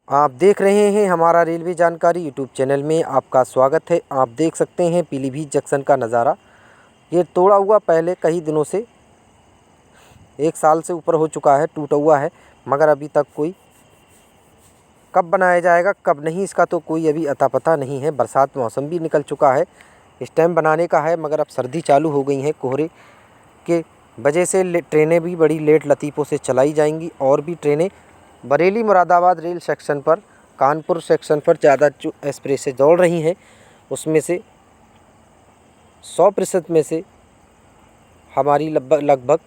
आप देख रहे हैं हमारा रेलवे जानकारी यूट्यूब चैनल में आपका स्वागत है। आप देख सकते हैं पीलीभीत जंक्शन का नज़ारा। ये तोड़ा हुआ पहले कई दिनों से 1 साल से ऊपर हो चुका है, टूटा हुआ है, मगर अभी तक कोई कब बनाया जाएगा कब नहीं इसका तो कोई अभी अता पता नहीं है। बरसात मौसम भी निकल चुका है, इस टाइम बनाने का है, मगर अब सर्दी चालू हो गई है। कोहरे के वजह से ट्रेनें भी बड़ी लेट लतीफ़ों से चलाई जाएंगी और भी ट्रेनें बरेली मुरादाबाद रेल सेक्शन पर, कानपुर सेक्शन पर ज़्यादा जो एक्सप्रेसें दौड़ रही हैं उसमें से 100% में से हमारी लगभग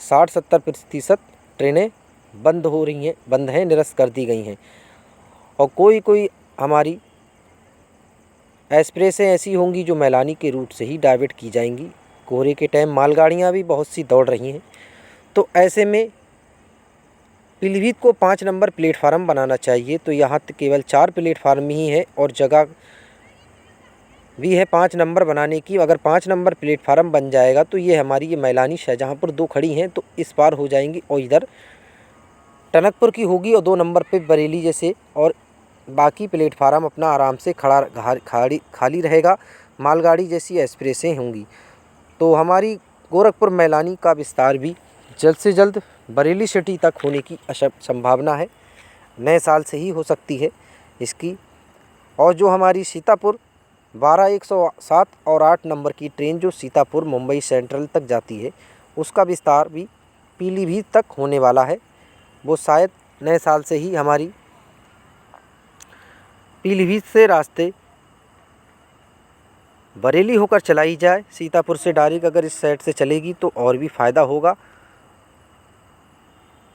60-70% ट्रेनें बंद हो रही हैं, बंद हैं, निरस्त कर दी गई हैं। और कोई हमारी एक्सप्रेसें ऐसी होंगी जो मैलानी के रूट से ही डाइवर्ट की जाएंगी। कोहरे के टाइम मालगाड़ियाँ भी बहुत सी दौड़ रही हैं, तो ऐसे में पीलीभीत को 5 नंबर प्लेटफार्म बनाना चाहिए। तो यहाँ केवल 4 प्लेटफार्म ही है और जगह भी है 5 नंबर बनाने की। अगर 5 नंबर प्लेटफार्म बन जाएगा तो ये हमारी ये मैलानी शाहजहाँपुर 2 खड़ी हैं तो इस पार हो जाएंगी और इधर टनकपुर की होगी और 2 नंबर पे बरेली जैसे, और बाकी प्लेटफार्म अपना आराम से खाली रहेगा। मालगाड़ी जैसी एक्सप्रेसें होंगी। तो हमारी गोरखपुर मैलानी का विस्तार भी जल्द से जल्द बरेली सिटी तक होने की संभावना है। नए साल से ही हो सकती है इसकी। और जो हमारी सीतापुर 12-107 और 8 नंबर की ट्रेन जो सीतापुर मुंबई सेंट्रल तक जाती है उसका विस्तार भी पीलीभीत तक होने वाला है। वो शायद नए साल से ही हमारी पीलीभीत से रास्ते बरेली होकर चलाई जाए। सीतापुर से डायरेक्ट अगर इस साइड से चलेगी तो और भी फ़ायदा होगा।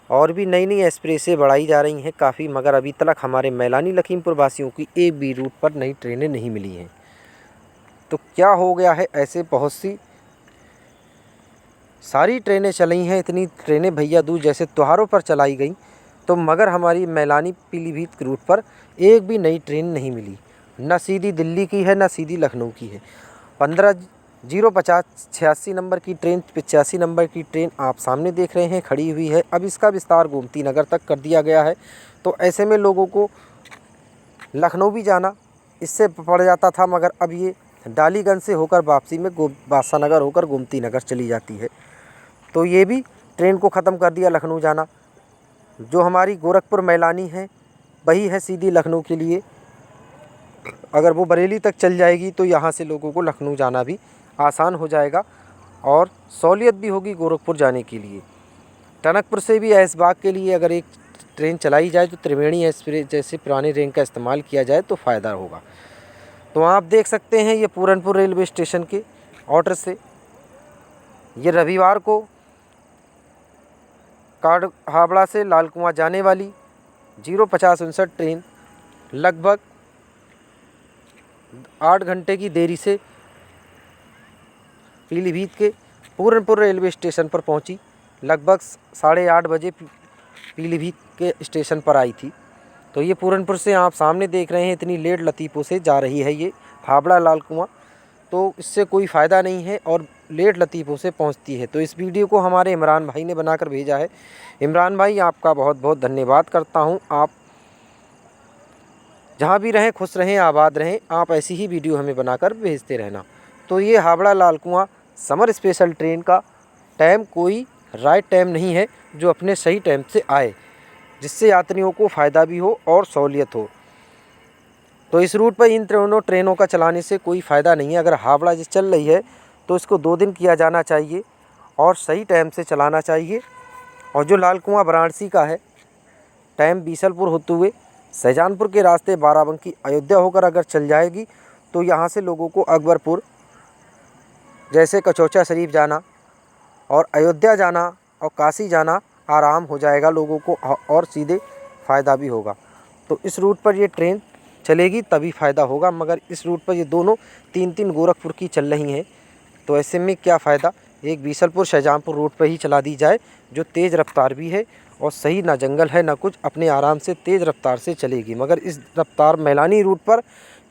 और भी नई एक्सप्रेसें बढ़ाई जा रही हैं काफ़ी, मगर अभी तक हमारे मैलानी लखीमपुर वासियों की एक भी रूट पर नई ट्रेनें नहीं मिली हैं। तो क्या हो गया है, ऐसे बहुत सी सारी ट्रेनें चली हैं, इतनी ट्रेनें भैया दूज जैसे त्योहारों पर चलाई गई, तो मगर हमारी मैलानी पीलीभीत रूट पर एक भी नई ट्रेन नहीं मिली। न सीधी दिल्ली की है न सीधी लखनऊ की है। 15-050-86 नंबर की ट्रेन, 85 नंबर की ट्रेन आप सामने देख रहे हैं खड़ी हुई है। अब इसका विस्तार गोमती नगर तक कर दिया गया है। तो ऐसे में लोगों को लखनऊ भी जाना इससे पड़ जाता था, मगर अब ये डालीगंज से होकर वापसी में बादशाह नगर होकर गोमती नगर चली जाती है। तो ये भी ट्रेन को ख़त्म कर दिया लखनऊ जाना। जो हमारी गोरखपुर मैलानी है वही है सीधी लखनऊ के लिए। अगर वो बरेली तक चल जाएगी तो यहाँ से लोगों को लखनऊ जाना भी आसान हो जाएगा और सहूलियत भी होगी गोरखपुर जाने के लिए। टनकपुर से भी ऐशबाग के लिए अगर एक ट्रेन चलाई जाए तो त्रिवेणी एक्सप्रेस जैसे पुरानी ट्रेन का इस्तेमाल किया जाए तो फ़ायदा होगा। तो आप देख सकते हैं ये पूरनपुर रेलवे स्टेशन के ऑर्डर से ये रविवार को काड हावड़ा से लाल कुआं जाने वाली 05059 ट्रेन लगभग 8 घंटे की देरी से पीलीभीत के पूरनपुर रेलवे स्टेशन पर पहुंची। लगभग 8:30 बजे पीलीभीत के स्टेशन पर आई थी। तो ये पूरनपुर से आप सामने देख रहे हैं इतनी लेट लतीफ़ों से जा रही है ये हावड़ा लाल कुआं, तो इससे कोई फ़ायदा नहीं है और लेट लतीफ़ों से पहुंचती है। तो इस वीडियो को हमारे इमरान भाई ने बनाकर भेजा है। इमरान भाई आपका बहुत बहुत धन्यवाद करता हूं। आप जहां भी रहें खुश रहें, आबाद रहें। आप ऐसी ही वीडियो हमें बनाकर भेजते रहना। तो ये हावड़ा लाल कुआं समर स्पेशल ट्रेन का टाइम कोई राइट टाइम नहीं है जो अपने सही टाइम से आए, जिससे यात्रियों को फ़ायदा भी हो और सहूलियत हो। तो इस रूट पर इन दोनों ट्रेनों का चलाने से कोई फ़ायदा नहीं है। अगर हावड़ा जिस चल रही है तो इसको 2 दिन किया जाना चाहिए और सही टाइम से चलाना चाहिए। और जो लाल कुआं वाराणसी का है टाइम बीसलपुर होते हुए शाहजहाँपुर के रास्ते बाराबंकी अयोध्या होकर अगर चल जाएगी तो यहाँ से लोगों को अकबरपुर जैसे कचौचा शरीफ जाना और अयोध्या जाना और काशी जाना आराम हो जाएगा लोगों को और सीधे फ़ायदा भी होगा। तो इस रूट पर ये ट्रेन चलेगी तभी फ़ायदा होगा, मगर इस रूट पर ये दोनों 3-3 गोरखपुर की चल रही हैं। तो ऐसे में क्या फ़ायदा, एक बीसलपुर शाहजहाँपुर रोड पर ही चला दी जाए जो तेज़ रफ्तार भी है और सही ना जंगल है ना कुछ, अपने आराम से तेज़ रफ्तार से चलेगी। मगर इस रफ्तार मैलानी रूट पर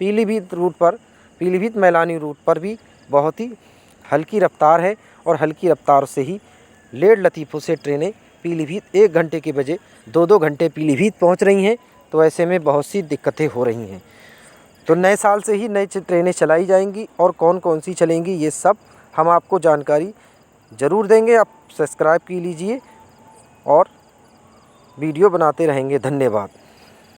पीलीभीत मैलानी रूट पर भी बहुत ही हल्की रफ्तार है और हल्की रफ्तार से ही लेट लतीफ़ों से ट्रेनें पीलीभीत 1 घंटे के बजाय 2-2 घंटे पीलीभीत पहुंच रही हैं। तो ऐसे में बहुत सी दिक्कतें हो रही हैं। तो नए साल से ही नई ट्रेनें चलाई जाएंगी और कौन कौन सी चलेंगी ये सब हम आपको जानकारी ज़रूर देंगे। आप सब्सक्राइब की लीजिए और वीडियो बनाते रहेंगे। धन्यवाद।